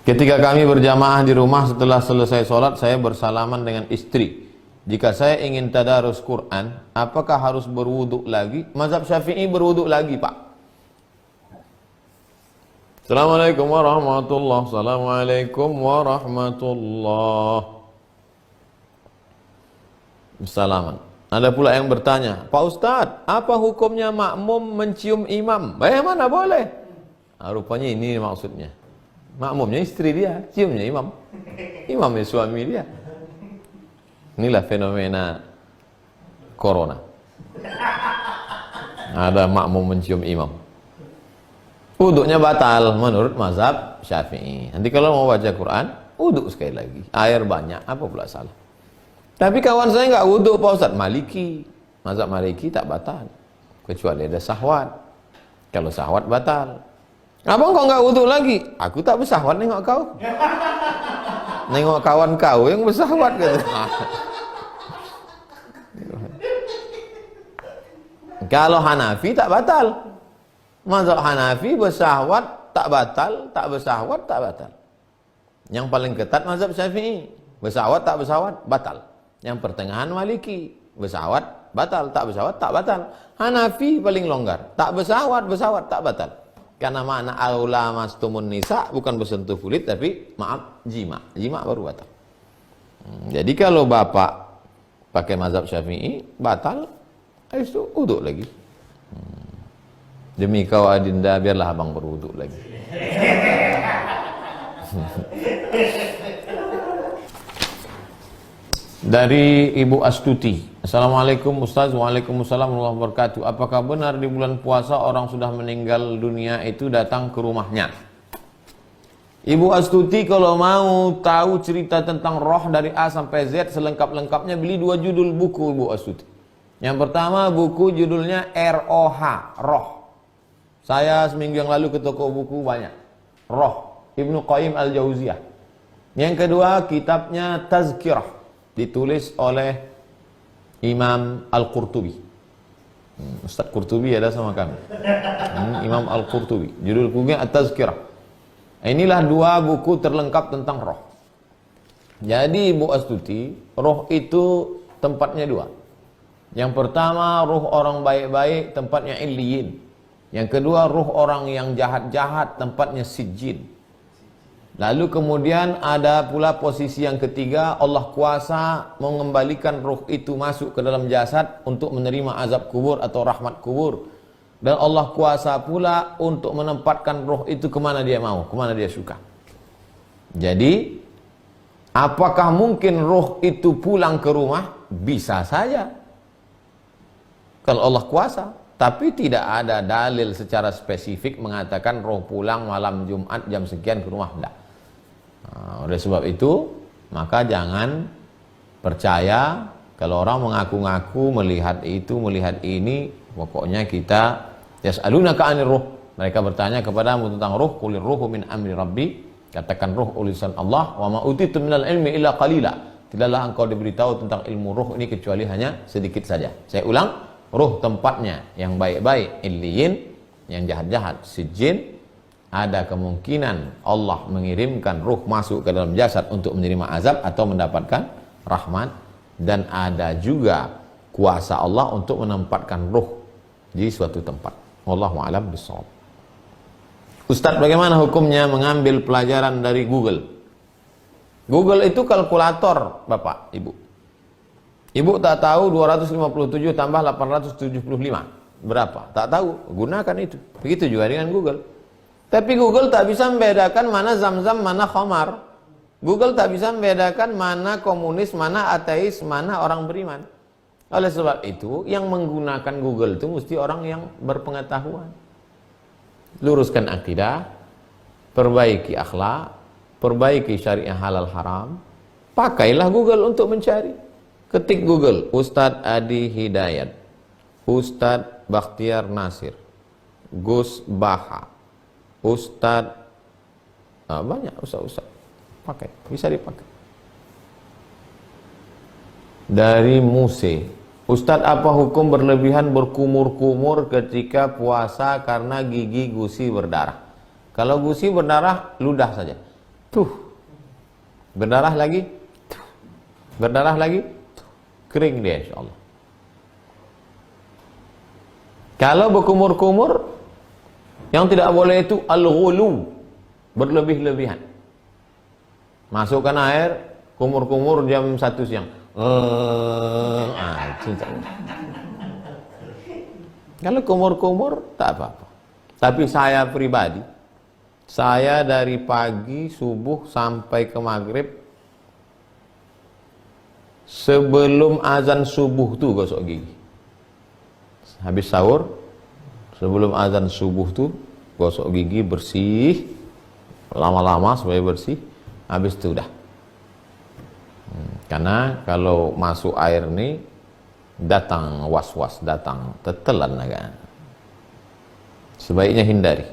Ketika kami berjamaah di rumah, setelah selesai sholat, saya bersalaman dengan istri. Jika saya ingin tadarus Quran, apakah harus berwuduk lagi? Mazhab Syafi'i berwuduk lagi, Pak. Assalamualaikum warahmatullahi wabarakatuh. Assalamualaikum warahmatullahi wabarakatuh. Ada pula yang bertanya, Pak Ustadz, apa hukumnya makmum mencium imam? Bagaimana boleh? Rupanya ini maksudnya. Makmumnya istri dia, ciumnya imam. Imamnya suami dia. Inilah fenomena corona. Ada makmum mencium imam. Wuduknya batal menurut mazhab Syafi'i. Nanti kalau mau baca Quran, wuduk sekali lagi. Air banyak, apa pula salah. Tapi kawan saya nggak wuduk, Pak Ustadz. Maliki. Mazhab Maliki tak batal. Kecuali ada sahwat. Kalau sahwat batal. Abang kok nggak wudhu lagi? Aku tak bersahwat nengok kau. Nengok kawan kau yang bersahwat gitu. Kalau Hanafi tak batal. Mazhab Hanafi bersahwat tak batal, tak bersahwat tak batal. Yang paling ketat mazhab Syafi'i. Bersahwat tak bersahwat batal. Yang pertengahan Maliki. Bersahwat batal, tak bersahwat tak batal. Hanafi paling longgar. Tak bersahwat tak batal. Karena makna aula mastumun nisa bukan bersentuh kulit, tapi maaf jima. Jima baru batal. Jadi kalau bapak pakai mazhab Syafi'i batal, habis itu wuduk lagi. Demi kau adinda, biarlah abang berwuduk lagi. Dari Ibu Astuti. Assalamualaikum Ustaz. Waalaikumsalam warahmatullahi wabarakatuh. Apakah benar di bulan puasa orang sudah meninggal dunia itu datang ke rumahnya? Ibu Astuti, kalau mau tahu cerita tentang roh dari A sampai Z selengkap-lengkapnya, beli 2 judul buku Ibu Astuti. Yang pertama buku judulnya ROH, Roh. Saya seminggu yang lalu ke toko buku banyak. Roh, Ibnu Qayyim Al-Jauziyah. Yang kedua kitabnya Tazkirah, ditulis oleh Imam Al-Qurtubi. Ustaz Qurtubi ada sama kami. Imam Al-Qurtubi. Judul bukunya At-Tazkirah. Inilah 2 buku terlengkap tentang roh. Jadi Ibu Astuti, roh itu tempatnya 2. Yang pertama, roh orang baik-baik, tempatnya Illiyin. Yang kedua, roh orang yang jahat-jahat, tempatnya Sijjin. Lalu kemudian ada pula posisi yang ketiga, Allah kuasa mengembalikan roh itu masuk ke dalam jasad untuk menerima azab kubur atau rahmat kubur. Dan Allah kuasa pula untuk menempatkan roh itu kemana dia mau, kemana dia suka. Jadi, apakah mungkin roh itu pulang ke rumah? Bisa saja. Kalau Allah kuasa. Tapi tidak ada dalil secara spesifik mengatakan roh pulang malam Jumat jam sekian ke rumah. Tidak. Nah, oleh sebab itu, maka jangan percaya kalau orang mengaku-ngaku melihat itu, melihat ini. Pokoknya kita yas'alunaka 'anir ruh. Mereka bertanya kepadamu tentang ruh, qulir ruhu min amri rabbi. Katakan ruh utusan Allah, wa ma utitu minal ilmi illa qalila. Tidaklah engkau diberitahu tentang ilmu ruh ini kecuali hanya sedikit saja. Saya ulang, ruh tempatnya yang baik-baik Illiyin, yang jahat-jahat Sijjin. Ada kemungkinan Allah mengirimkan ruh masuk ke dalam jasad untuk menerima azab atau mendapatkan rahmat. Dan ada juga kuasa Allah untuk menempatkan ruh di suatu tempat. Wallahu a'lam bishawab. Ustadz, bagaimana hukumnya mengambil pelajaran dari Google? Google itu kalkulator, Bapak, Ibu. Ibu tak tahu 257 tambah 875 berapa? Tak tahu, gunakan itu. Begitu juga dengan Google. Tapi Google tak bisa membedakan mana zam-zam, mana khamar. Google tak bisa membedakan mana komunis, mana ateis, mana orang beriman. Oleh sebab itu, yang menggunakan Google itu mesti orang yang berpengetahuan. Luruskan akidah, perbaiki akhlak, perbaiki syariah halal haram. Pakailah Google untuk mencari. Ketik Google, Ustadz Adi Hidayat, Ustadz Bakhtiar Nasir, Gus Baha, Ustadz, banyak ustadz, pakai, bisa dipakai. Dari Muse, Ustadz, apa hukum berlebihan berkumur-kumur ketika puasa karena gigi gusi berdarah? Kalau gusi berdarah, ludah saja. tuh. Berdarah lagi, tuh. Berdarah lagi, tuh. Kering dia insyaallah. Kalau berkumur-kumur, yang tidak boleh itu al-ghulu, berlebih-lebihan. Masukkan air, kumur-kumur jam 1 siang. Kalau kumur-kumur tak apa-apa. Tapi saya pribadi, saya dari pagi subuh sampai ke maghrib, sebelum azan subuh tuh gosok gigi. Habis sahur, sebelum azan subuh tuh gosok gigi bersih, lama-lama supaya bersih. Habis itu udah. Karena kalau masuk air nih datang was-was, datang tetelan agak. Sebaiknya hindari.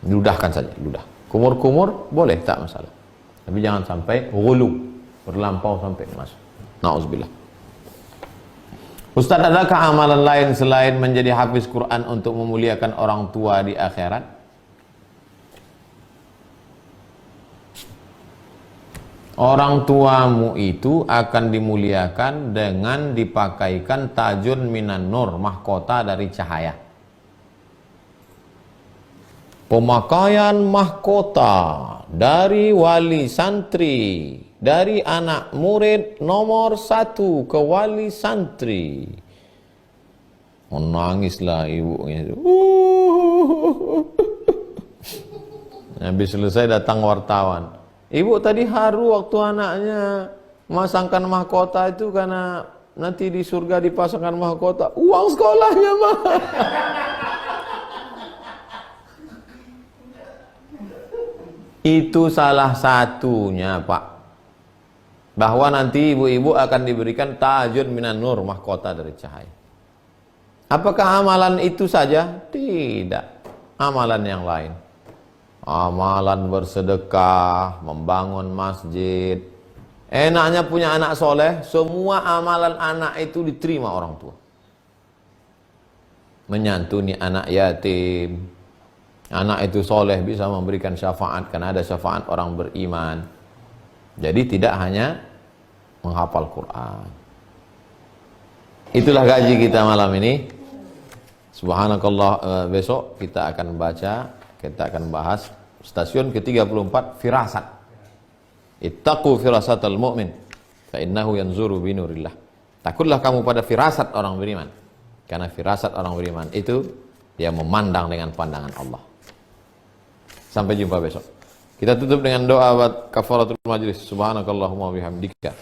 Ludahkan saja, ludah. Kumur-kumur boleh, tak masalah. Tapi jangan sampai ghulu, berlampau sampai masuk. Nauzubillah. Ustaz, adakah amalan lain selain menjadi hafiz Quran untuk memuliakan orang tua di akhirat? Orang tuamu itu akan dimuliakan dengan dipakaikan tajun minan nur, mahkota dari cahaya. Pemakaian mahkota dari wali santri, dari anak murid nomor 1 ke wali santri. Menangislah ibunya. Habis selesai datang wartawan. Ibu tadi haru waktu anaknya masangkan mahkota itu karena nanti di surga dipasangkan mahkota. Uang sekolahnya mah. Itu salah satunya, Pak. Bahwa nanti ibu-ibu akan diberikan tajun minan nur, mahkota dari cahaya. Apakah amalan itu saja? Tidak. Amalan yang lain. Amalan bersedekah, membangun masjid. Enaknya punya anak soleh, semua amalan anak itu diterima orang tua. Menyantuni anak yatim. Anak itu soleh bisa memberikan syafaat, karena ada syafaat orang beriman. Jadi tidak hanya menghafal Quran. Itulah gaji kita malam ini. Subhanakallah, besok kita akan baca, kita akan bahas stasiun ke-34, firasat. Ittaqu firasatal mu'min fa innahu yanzuru binurillah. Takutlah kamu pada firasat orang beriman. Karena firasat orang beriman itu dia memandang dengan pandangan Allah. Sampai jumpa besok. Kita tutup dengan doa buat kafaratul majlis. Subhanakallahumma bihamdika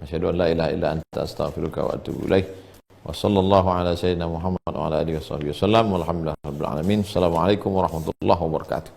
asyhadu an la ilaha illa anta astaghfiruka wa atubu ilaik. Wa sallallahu ala sayyidina Muhammad wa ala alihi wasallam. Walhamdulillahirabbil alamin. Assalamualaikum warahmatullahi wabarakatuh.